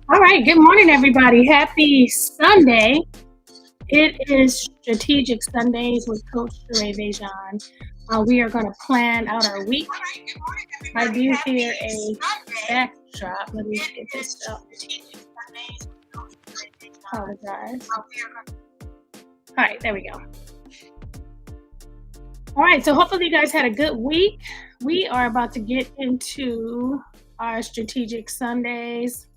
All right, good morning, everybody. Happy Sunday. It is Strategic Sundays with Coach Sherea. We are going to plan out our week. I do hear a backdrop. Let me get this up. Apologize. All right, there we go. All right, so hopefully you guys had a good week. We are about to get into our Strategic Sundays.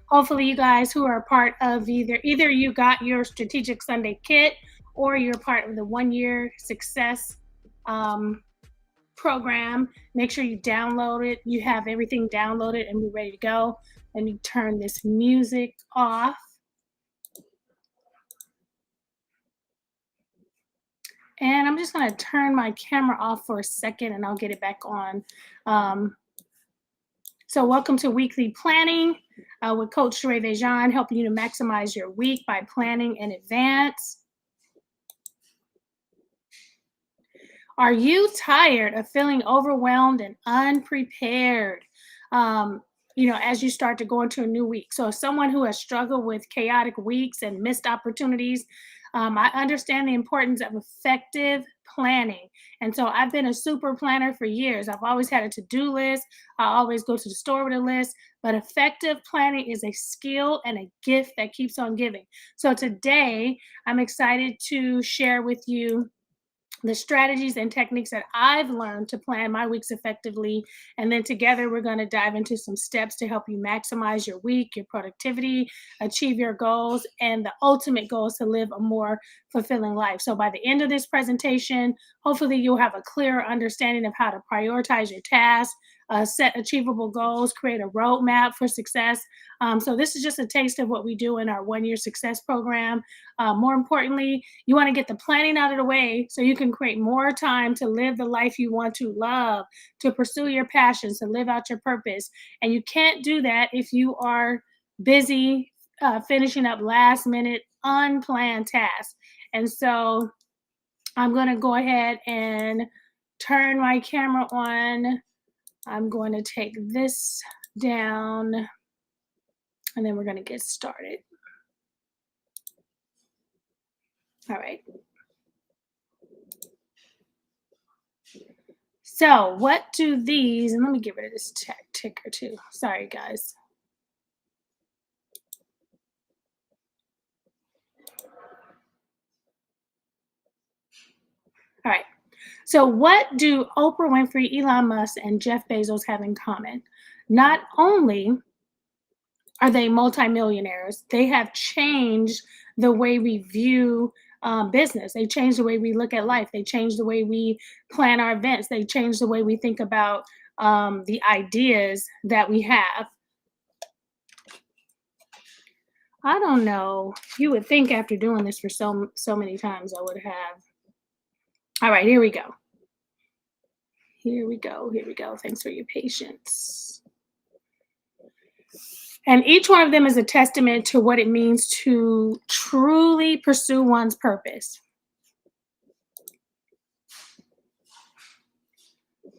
Hopefully you guys who are part of either you got your Strategic Sunday kit or you're part of the 1 year success program. Make sure you download it. You have everything downloaded and be ready to go. Let me turn this music off. And I'm just going to turn my camera off for a second and I'll get it back on. So welcome to Weekly Planning with Coach Sherea, helping you to maximize your week by planning in advance. Are you tired of feeling overwhelmed and unprepared? As you start to go into a new week. So, as someone who has struggled with chaotic weeks and missed opportunities, I understand the importance of effective planning. And so, I've been a super planner for years. I've always had a to do list, I always go to the store with a list. But effective planning is a skill and a gift that keeps on giving. So, today, I'm excited to share with you the strategies and techniques that I've learned to plan my weeks effectively. And then together, we're going to dive into some steps to help you maximize your week, your productivity, achieve your goals. And the ultimate goal is to live a more fulfilling life. So by the end of this presentation, hopefully, you'll have a clearer understanding of how to prioritize your tasks, set achievable goals, create a roadmap for success. So, this is just a taste of what we do in our 1 year success program. More importantly, you want to get the planning out of the way so you can create more time to live the life you want to love, to pursue your passions, to live out your purpose. And you can't do that if you are busy finishing up last minute, unplanned tasks. And so I'm going to go ahead and turn my camera on. I'm going to take this down and then we're going to get started. All right. So what do these, and let me get rid of this ticker too. Sorry, guys. All right. So what do Oprah Winfrey, Elon Musk, and Jeff Bezos have in common? Not only are they multimillionaires, they have changed the way we view business. They changed the way we look at life. They changed the way we plan our events. They changed the way we think about the ideas that we have. I don't know. You would think after doing this for so many times, I would have. All right, here we go. Here we go. Here we go. Thanks for your patience. And each one of them is a testament to what it means to truly pursue one's purpose.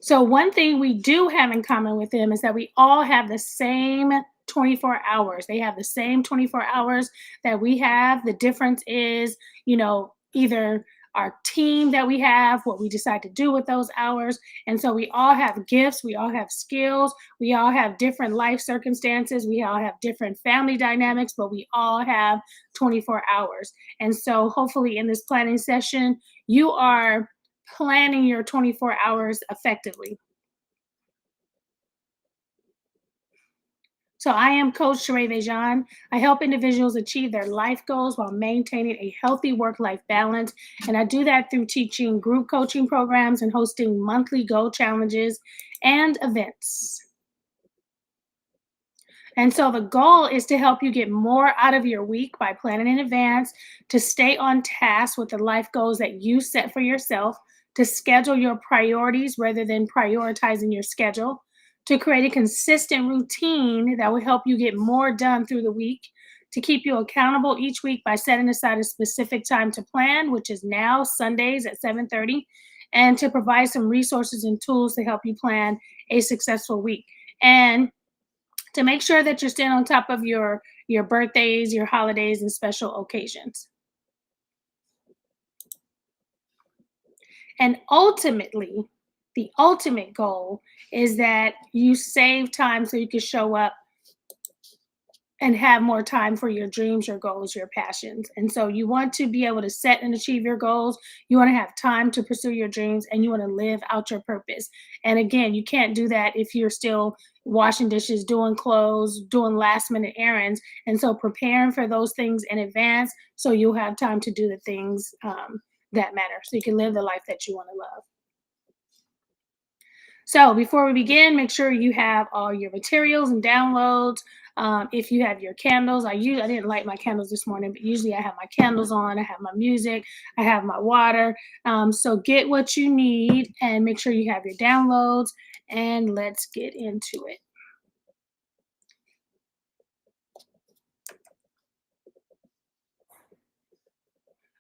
So, one thing we do have in common with them is that we all have the same 24 hours. They have the same 24 hours that we have. The difference is, either our team that we have, what we decide to do with those hours. And so we all have gifts, we all have skills, we all have different life circumstances, we all have different family dynamics, but we all have 24 hours. And so hopefully in this planning session, you are planning your 24 hours effectively. So I am Coach Sherea. I help individuals achieve their life goals while maintaining a healthy work-life balance. And I do that through teaching group coaching programs and hosting monthly goal challenges and events. And so the goal is to help you get more out of your week by planning in advance, to stay on task with the life goals that you set for yourself, to schedule your priorities rather than prioritizing your schedule, to create a consistent routine that will help you get more done through the week, to keep you accountable each week by setting aside a specific time to plan, which is now Sundays at 7:30, and to provide some resources and tools to help you plan a successful week. And to make sure that you're staying on top of your birthdays, your holidays, and special occasions. And ultimately, the ultimate goal is that you save time so you can show up and have more time for your dreams, your goals, your passions. And so you want to be able to set and achieve your goals. You want to have time to pursue your dreams and you want to live out your purpose. And again, you can't do that if you're still washing dishes, doing clothes, doing last minute errands. And so preparing for those things in advance so you'll have time to do the things that matter so you can live the life that you want to love. So before we begin, make sure you have all your materials and downloads. If you have your candles, I didn't light my candles this morning, but usually I have my candles on. I have my music. I have my water. So get what you need and make sure you have your downloads. And let's get into it.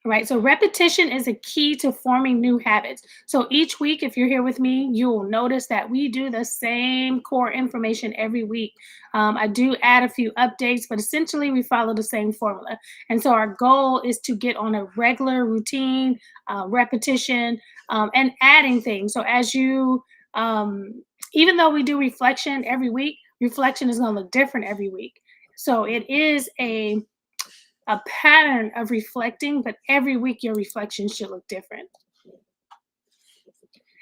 Right. So repetition is a key to forming new habits. So each week, if you're here with me, you will notice that we do the same core information every week. I do add a few updates, but essentially we follow the same formula. And so our goal is to get on a regular routine, repetition, and adding things. So even though we do reflection every week, reflection is going to look different every week. So it is a pattern of reflecting, but every week your reflection should look different.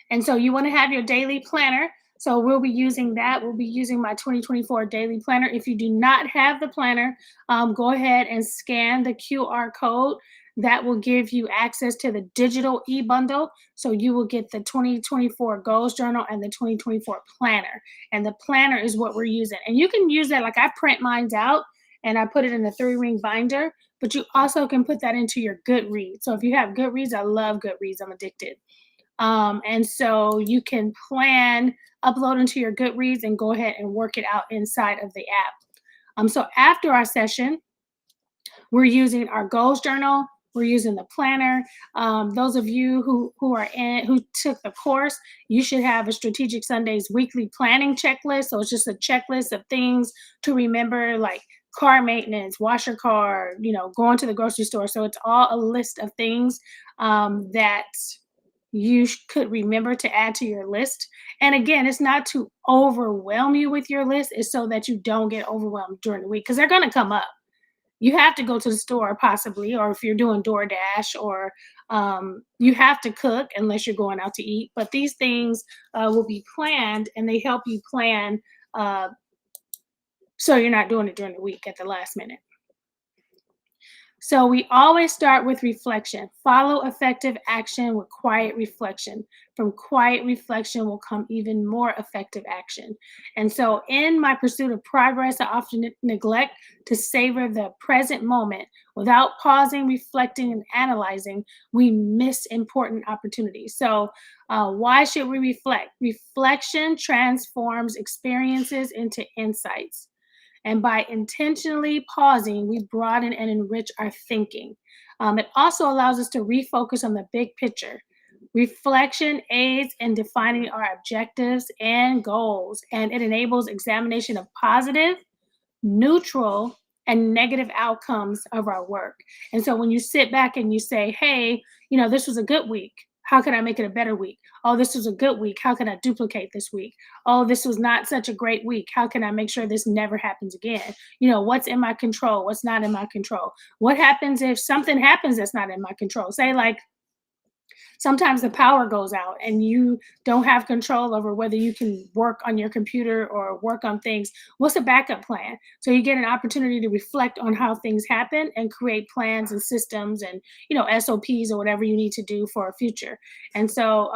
And so you want to have your daily planner. So we'll be using that. We'll be using my 2024 daily planner. If you do not have the planner, go ahead and scan the QR code. That will give you access to the digital e-bundle. So you will get the 2024 goals journal and the 2024 planner. And the planner is what we're using. And you can use that, like I print mine out and I put it in a 3-ring binder, but you also can put that into your Goodreads. So if you have Goodreads, I love Goodreads. I'm addicted. And so you can plan, upload into your Goodreads and go ahead and work it out inside of the app. So after our session, we're using our goals journal. We're using the planner. Those of you who took the course, you should have a Strategic Sundays weekly planning checklist. So it's just a checklist of things to remember, like car maintenance, wash your car, going to the grocery store. So it's all a list of things that you could remember to add to your list. And again, it's not to overwhelm you with your list. It's so that you don't get overwhelmed during the week because they're going to come up. You have to go to the store possibly, or if you're doing DoorDash, or you have to cook unless you're going out to eat. But these things will be planned, and they help you plan so you're not doing it during the week at the last minute. So we always start with reflection. Follow effective action with quiet reflection. From quiet reflection will come even more effective action. And so in my pursuit of progress, I often neglect to savor the present moment. Without pausing, reflecting, and analyzing, we miss important opportunities. So why should we reflect? Reflection transforms experiences into insights. And by intentionally pausing, we broaden and enrich our thinking. It also allows us to refocus on the big picture. Reflection aids in defining our objectives and goals, and it enables examination of positive, neutral, and negative outcomes of our work. And so when you sit back and you say, hey, this was a good week. How can I make it a better week? Oh, this was a good week. How can I duplicate this week? Oh, this was not such a great week. How can I make sure this never happens again? What's in my control? What's not in my control? What happens if something happens that's not in my control? Say, like, sometimes the power goes out and you don't have control over whether you can work on your computer or work on things. What's a backup plan? So you get an opportunity to reflect on how things happen and create plans and systems and SOPs or whatever you need to do for a future. And so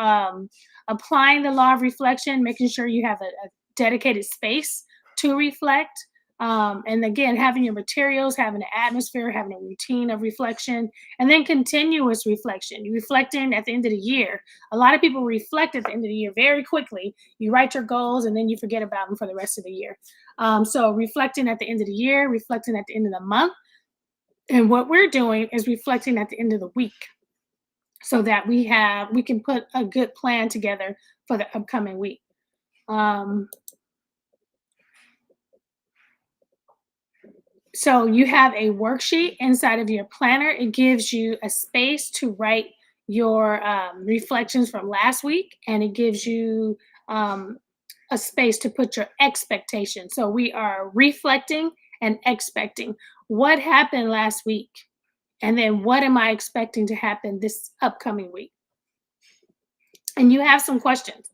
applying the law of reflection, making sure you have a dedicated space to reflect. And again, having your materials, having an atmosphere, having a routine of reflection, and then continuous reflection. You reflecting at the end of the year. A lot of people reflect at the end of the year very quickly. You write your goals and then you forget about them for the rest of the year. So reflecting at the end of the year, reflecting at the end of the month. And what we're doing is reflecting at the end of the week so that we can put a good plan together for the upcoming week. So you have a worksheet inside of your planner. It gives you a space to write your reflections from last week, and it gives you um, a space to put your expectations. So we are reflecting and expecting what happened last week, and then what am I expecting to happen this upcoming week? And you have some questions.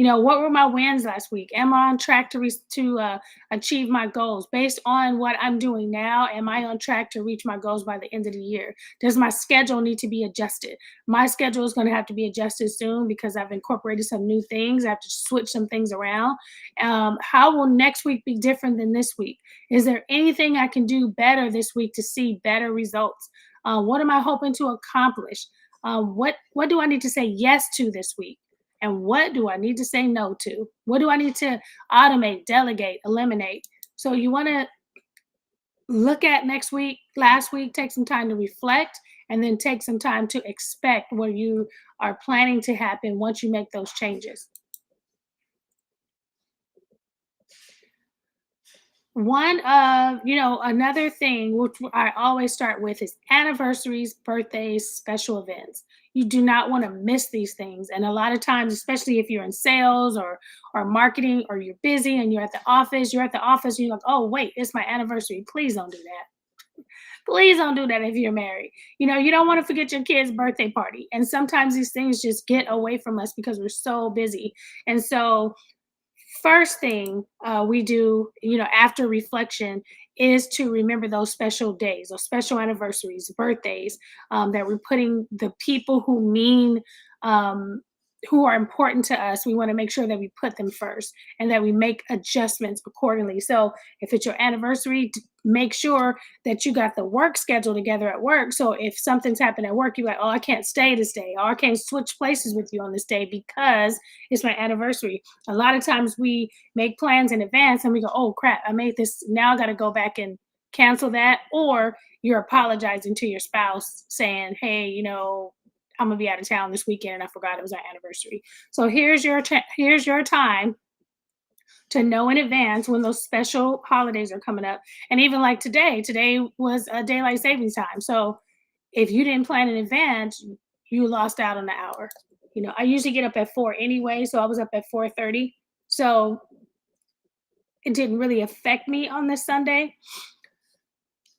What were my wins last week? Am I on track to achieve my goals based on what I'm doing now? Am I on track to reach my goals by the end of the year? Does my schedule need to be adjusted? My schedule is going to have to be adjusted soon because I've incorporated some new things. I have to switch some things around. How will next week be different than this week? Is there anything I can do better this week to see better results? What am I hoping to accomplish? What do I need to say yes to this week? And what do I need to say no to? What do I need to automate, delegate, eliminate? So you want to look at next week, last week, take some time to reflect, and then take some time to expect what you are planning to happen once you make those changes. Another thing which I always start with is anniversaries, birthdays, special events. You do not want to miss these things. And a lot of times, especially if you're in sales or marketing or you're busy and you're at the office, and you're like, oh wait, it's my anniversary. Please don't do that. Please don't do that if you're married. You don't want to forget your kid's birthday party. And sometimes these things just get away from us because we're so busy. And so first thing we do, after reflection, is to remember those special days, those special anniversaries, birthdays, that we're putting the people um, who are important to us. We want to make sure that we put them first and that we make adjustments accordingly. So if it's your anniversary, make sure that you got the work schedule together at work. So if something's happened at work, you're like, oh, I can't stay this day, or I can't switch places with you on this day because it's my anniversary. A lot of times we make plans in advance and we go, oh crap, I made this. Now I got to go back and cancel that. Or you're apologizing to your spouse saying, hey, I'm gonna be out of town this weekend and I forgot it was our anniversary. So here's your time to know in advance when those special holidays are coming up. And even like today was a daylight savings time. So if you didn't plan in advance, you lost out on the hour. I usually get up at 4 anyway, so I was up at 4:30. So it didn't really affect me on this Sunday.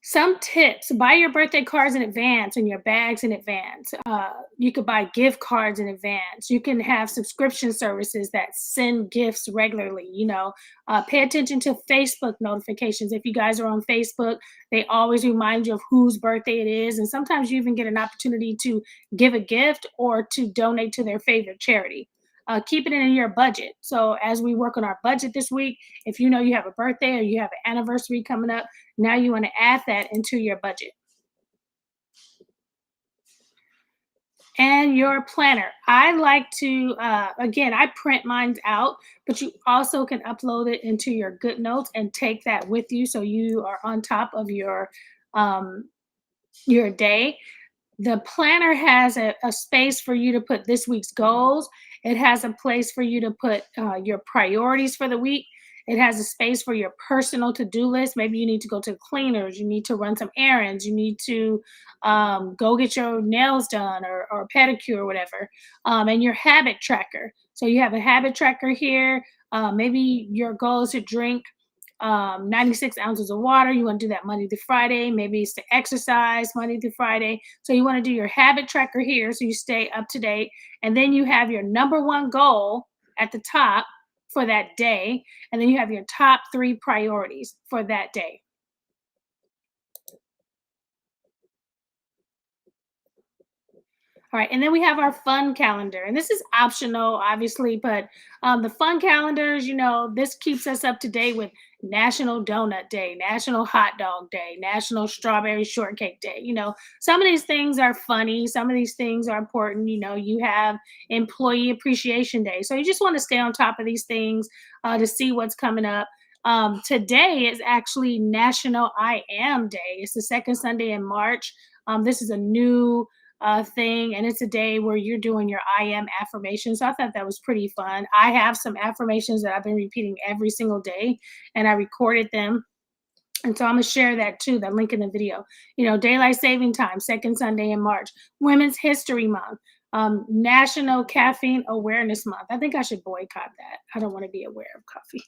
Some tips: buy your birthday cards in advance and your bags in advance. You could buy gift cards in advance. You can have subscription services that send gifts regularly. Pay attention to Facebook notifications. If you guys are on Facebook, they always remind you of whose birthday it is. And sometimes you even get an opportunity to give a gift or to donate to their favorite charity. Keep it in your budget. So as we work on our budget this week, if you know you have a birthday or you have an anniversary coming up, now you want to add that into your budget. And your planner. I like to, again, I print mine out, but you also can upload it into your good notes and take that with you so you are on top of um, your day. The planner has a space for you to put this week's goals. It has a place for you to put your priorities for the week. It has a space for your personal to-do list. Maybe you need to go to the cleaners, you need to run some errands, you need to go get your nails done or pedicure or whatever. And your habit tracker. So you have a habit tracker here. Maybe your goal is to drink 96 ounces of water. You want to do that Monday through Friday. Maybe it's to exercise Monday through Friday. So you want to do your habit tracker here so you stay up to date. And then you have your number one goal at the top for that day. And then you have your top 3 priorities for that day. All right, and then we have our fun calendar, and this is optional, obviously, but the fun calendars, this keeps us up to date with National Donut Day, National Hot Dog Day, National Strawberry Shortcake Day. Some of these things are funny, some of these things are important. You have Employee Appreciation Day, so you just want to stay on top of these things to see what's coming up. Today is actually National I Am Day. It's the second Sunday in March. This is a new thing, and it's a day where you're doing your I am affirmations. So I thought that was pretty fun. I have some affirmations that I've been repeating every single day, and I recorded them And so I'm gonna share that too, that link in the video. Daylight saving time, second Sunday in March, Women's History Month, National Caffeine Awareness Month. I think I should boycott that. I don't want to be aware of coffee.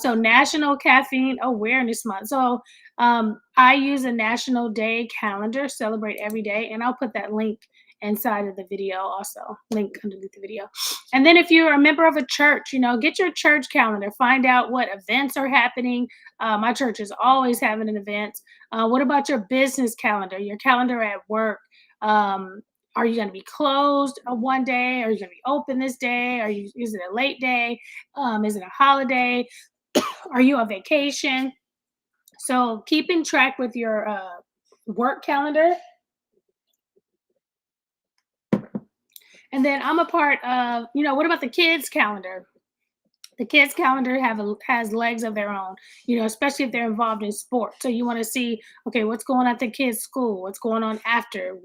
So National Caffeine Awareness Month. So I use a national day calendar, celebrate every day, and I'll put that link inside of the video also, link underneath the video. And then if you're a member of a church, get your church calendar, find out what events are happening. My church is always having an event. What about your business calendar, your calendar at work? Are you going to be closed one day? Are you going to be open this day? Is it a late day? Is it a holiday? Are you on vacation? So keeping track with your work calendar. And then I'm a part of, what about the kids calendar? The kids calendar has legs of their own, especially if they're involved in sport. So you want to see, okay, what's going on at the kids' school? What's going on after?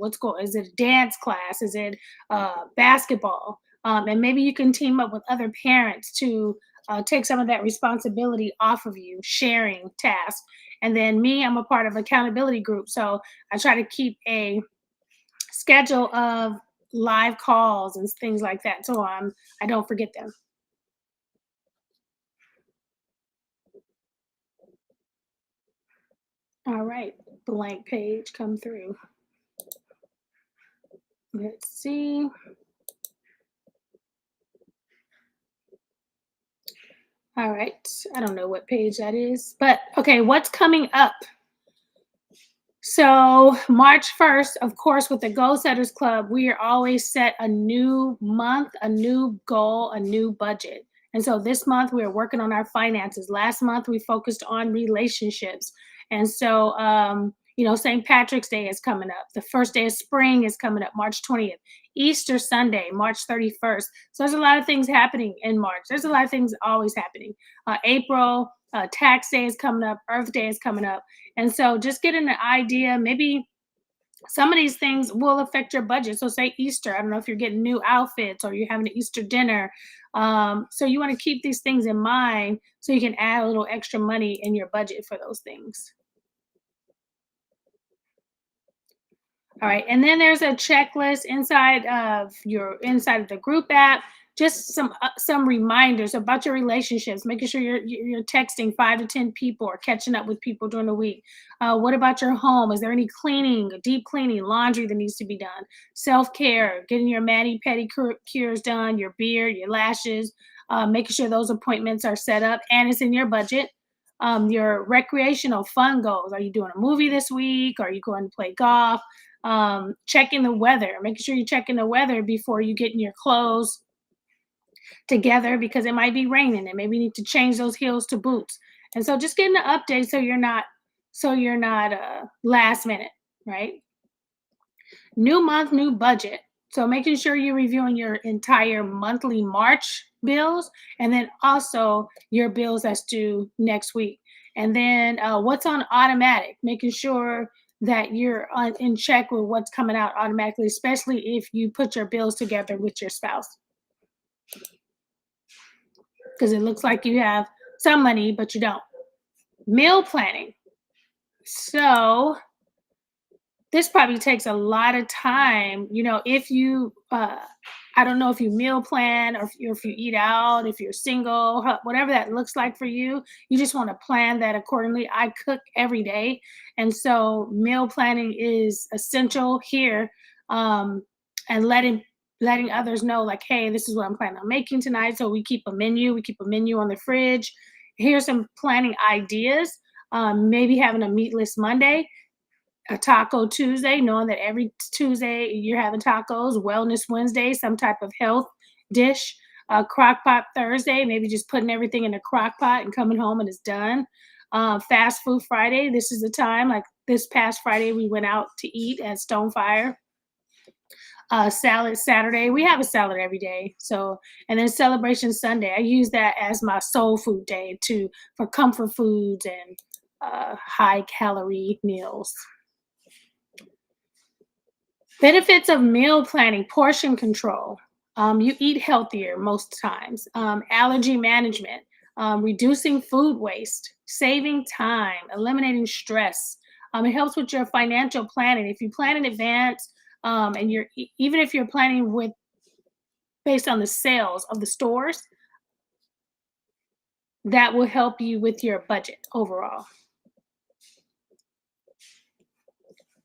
Is it a dance class? Is it basketball? And maybe you can team up with other parents to take some of that responsibility off of you, sharing tasks. And then me, I'm a part of accountability group. So I try to keep a schedule of live calls and things like that. So I don't forget them. All right, blank page come through. Let's see. All right, I don't know what page that is, but okay, what's coming up? So March 1st, of course, with the Goal Setters Club, we are always set a new month, a new goal, a new budget. And so this month we are working on our finances. Last month we focused on relationships. And so St. Patrick's Day is coming up. The first day of spring is coming up, March 20th. Easter Sunday, March 31st. So there's a lot of things happening in March. There's a lot of things always happening. April, tax day is coming up, Earth Day is coming up. And so just getting an idea, maybe some of these things will affect your budget. So say Easter, I don't know if you're getting new outfits or you're having an Easter dinner. So you want to keep these things in mind so you can add a little extra money in your budget for those things. All right, and then there's a checklist inside of the group app. Just some reminders about your relationships, making sure you're texting 5 to 10 people or catching up with people during the week. What about your home? Is there any cleaning, deep cleaning, laundry that needs to be done? Self care, getting your mani pedicures done, your beard, your lashes, making sure those appointments are set up and it's in your budget. Your recreational fun goals. Are you doing a movie this week? Are you going to play golf? Checking the weather, making sure you're checking the weather before you get in your clothes together because it might be raining and maybe you need to change those heels to boots. And so just getting an update so you're not last minute, right? New month, new budget. So making sure you're reviewing your entire monthly March bills and then also your bills that's due next week. And then what's on automatic, making sure that you're in check with what's coming out automatically, especially if you put your bills together with your spouse. Because it looks like you have some money, but you don't. Meal planning. So this probably takes a lot of time. If you, I don't know if you meal plan or if you eat out, if you're single, whatever that looks like for you, you just want to plan that accordingly. I cook every day. And so meal planning is essential here. And letting others know like, hey, this is what I'm planning on making tonight. So we keep a menu on the fridge. Here's some planning ideas. Maybe having a meatless Monday, a Taco Tuesday, knowing that every Tuesday you're having tacos, Wellness Wednesday, some type of health dish, crock pot Thursday, maybe just putting everything in a crock pot and coming home and it's done. Fast food Friday, this is the time. Like this past Friday, we went out to eat at Stonefire. Salad Saturday, we have a salad every day. So, and then Celebration Sunday, I use that as my soul food day for comfort foods and high calorie meals. Benefits of meal planning, portion control. You eat healthier most times. Allergy management, reducing food waste, saving time, eliminating stress. It helps with your financial planning. If you plan in advance, and even if you're planning with based on the sales of the stores, that will help you with your budget overall.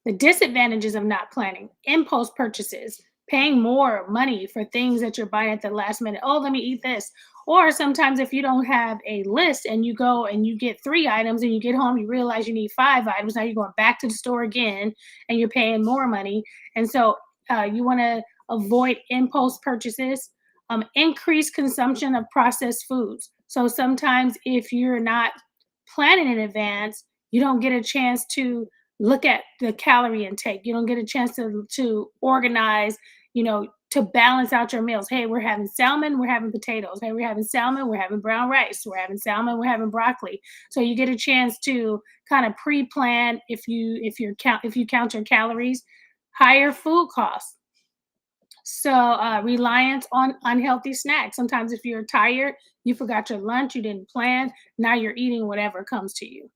The disadvantages of not planning: impulse purchases, paying more money for things that you're buying at the last minute. Oh, let me eat this. Or sometimes, if you don't have a list and you go and you get 3 items and you get home, you realize you need 5 items. Now you're going back to the store again and you're paying more money. And so you want to avoid impulse purchases, increase consumption of processed foods. So sometimes, if you're not planning in advance, you don't get a chance to look at the calorie intake. You don't get a chance to organize, to balance out your meals. Hey, we're having salmon, we're having potatoes. Hey, we're having salmon, we're having brown rice. We're having salmon, we're having broccoli. So you get a chance to kind of pre-plan if you count your calories. Higher food costs. So reliance on unhealthy snacks. Sometimes if you're tired, you forgot your lunch, you didn't plan, now you're eating whatever comes to you.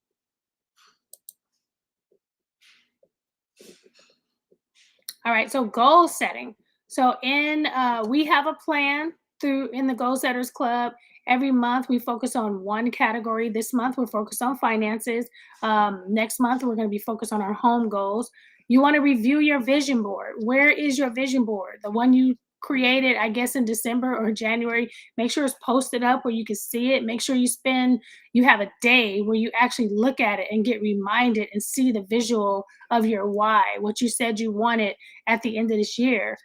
All right, so goal setting. So in we have a plan through in the Goal Setters Club. Every month we focus on one category. This month we're focused on finances. Next month we're going to be focused on our home goals. You want to review your vision board. Where is your vision board? The one you created, I guess, in December or January. Make sure it's posted up where you can see it. Make sure you have a day where you actually look at it and get reminded and see the visual of your why, what you said you wanted at the end of this year.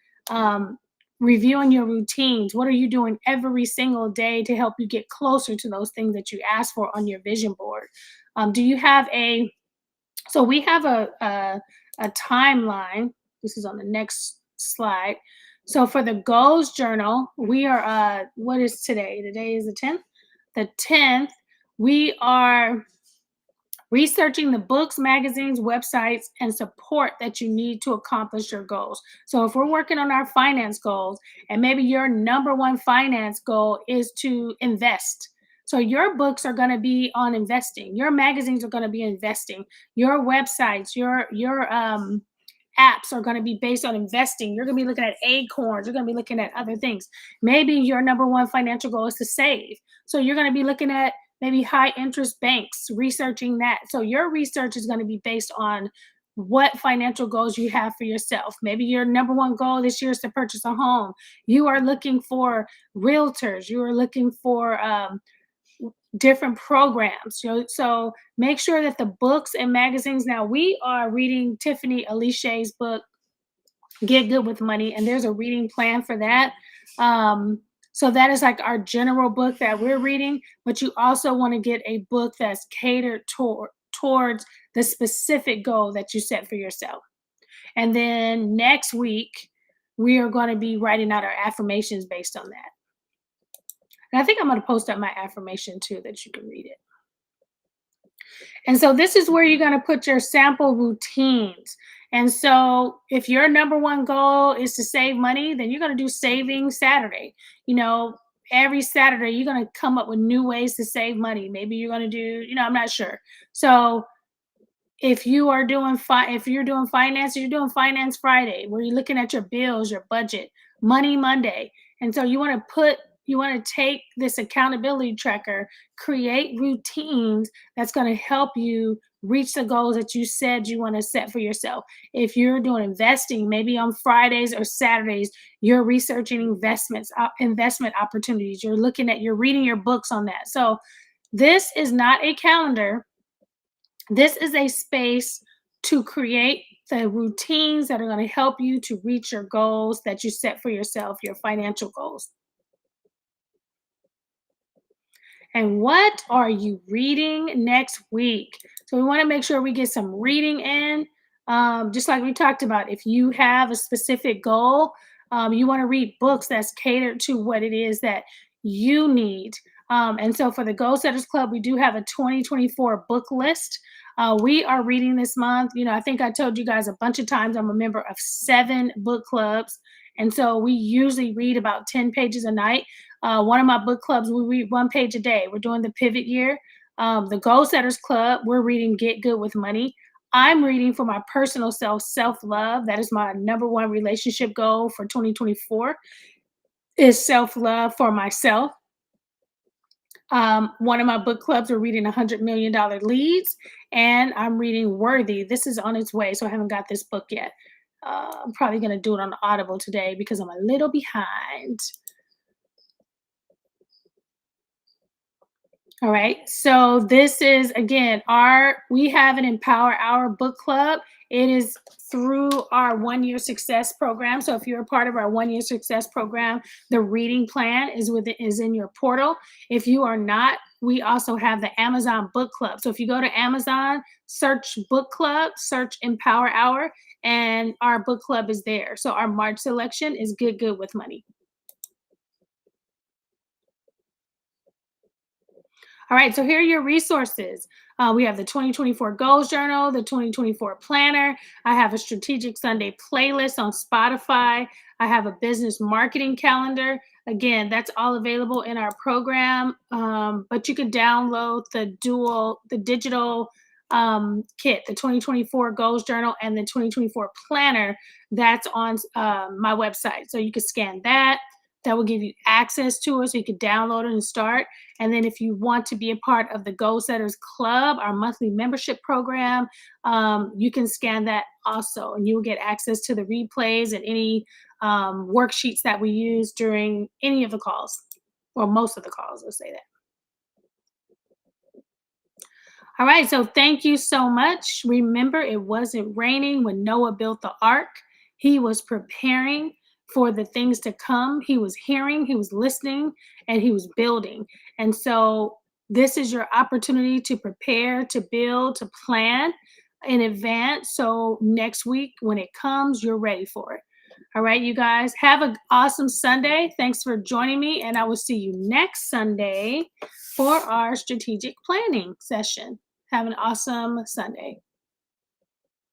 Reviewing your routines. What are you doing every single day to help you get closer to those things that you asked for on your vision board? Do you have so we have a timeline. This is on the next slide. So for the goals journal, we are, what is today? Today is the 10th. The 10th, we are researching the books, magazines, websites, and support that you need to accomplish your goals. So if we're working on our finance goals, and maybe your number one finance goal is to invest. So your books are going to be on investing. Your magazines are going to be investing. Your websites, your apps are going to be based on investing. You're going to be looking at acorns. You're going to be looking at other things. Maybe your number one financial goal is to save. So you're going to be looking at maybe high interest banks, researching that. So your research is going to be based on what financial goals you have for yourself. Maybe your number one goal this year is to purchase a home. You are looking for realtors. You are looking for different programs. So make sure that the books and magazines. Now we are reading Tiffany Aliché's book, Get Good with Money, and there's a reading plan for that. So that is like our general book that we're reading, but you also want to get a book that's catered towards the specific goal that you set for yourself. And then next week, we are going to be writing out our affirmations based on that. And I think I'm going to post up my affirmation too, that you can read it. And so this is where you're going to put your sample routines. And so if your number one goal is to save money, then you're going to do Saving Saturday. Every Saturday, you're going to come up with new ways to save money. Maybe you're going to do, I'm not sure. So if you're doing finance, you're doing Finance Friday, where you're looking at your bills, your budget, Money Monday. And so you want to take this accountability tracker, create routines that's going to help you reach the goals that you said you want to set for yourself. If you're doing investing, maybe on Fridays or Saturdays, you're researching investment opportunities. You're reading your books on that. So this is not a calendar. This is a space to create the routines that are going to help you to reach your goals that you set for yourself, your financial goals. And what are you reading next week? So we want to make sure we get some reading in. Just like we talked about, if you have a specific goal, you want to read books that's catered to what it is that you need. And so for the Goal Setters Club, we do have a 2024 book list. We are reading this month. I think I told you guys a bunch of times I'm a member of 7 book clubs. And so we usually read about 10 pages a night. One of my book clubs, we read 1 page a day. We're doing the pivot year. The Goal Setters Club, we're reading Get Good with Money. I'm reading for my personal self love. That is my number one relationship goal for 2024 is self love for myself. One of my book clubs are reading $100 million leads, and I'm reading Worthy. This is on its way, so I haven't got this book yet. I'm probably going to do it on Audible today because I'm a little behind. All right. So this is again we have an Empower Hour book club. It is through our 1 year success program. So if you're a part of our 1 year success program, the reading plan is in your portal. If you are not, we also have the Amazon book club. So if you go to Amazon, search book club, search Empower Hour, and our book club is there. So our March selection is Good Good with Money. All right, so here are your resources. We have the 2024 Goals Journal, the 2024 Planner. I have a Strategic Sunday playlist on Spotify. I have a business marketing calendar. Again, that's all available in our program, but you can download the digital kit, the 2024 Goals Journal and the 2024 Planner. That's on my website. So you can scan that. That will give you access to it so you can download it and start. And then if you want to be a part of the Goal Setters Club, our monthly membership program, you can scan that also, and you will get access to the replays and any worksheets that we use during any of the calls, or most of the calls, let's say that. All right, so thank you so much. Remember, it wasn't raining when Noah built the ark. He was preparing for the things to come. He was hearing, he was listening, and he was building. And so this is your opportunity to prepare, to build, to plan in advance. So next week, when it comes, you're ready for it. All right, you guys, have an awesome Sunday. Thanks for joining me, and I will see you next Sunday for our strategic planning session. Have an awesome Sunday.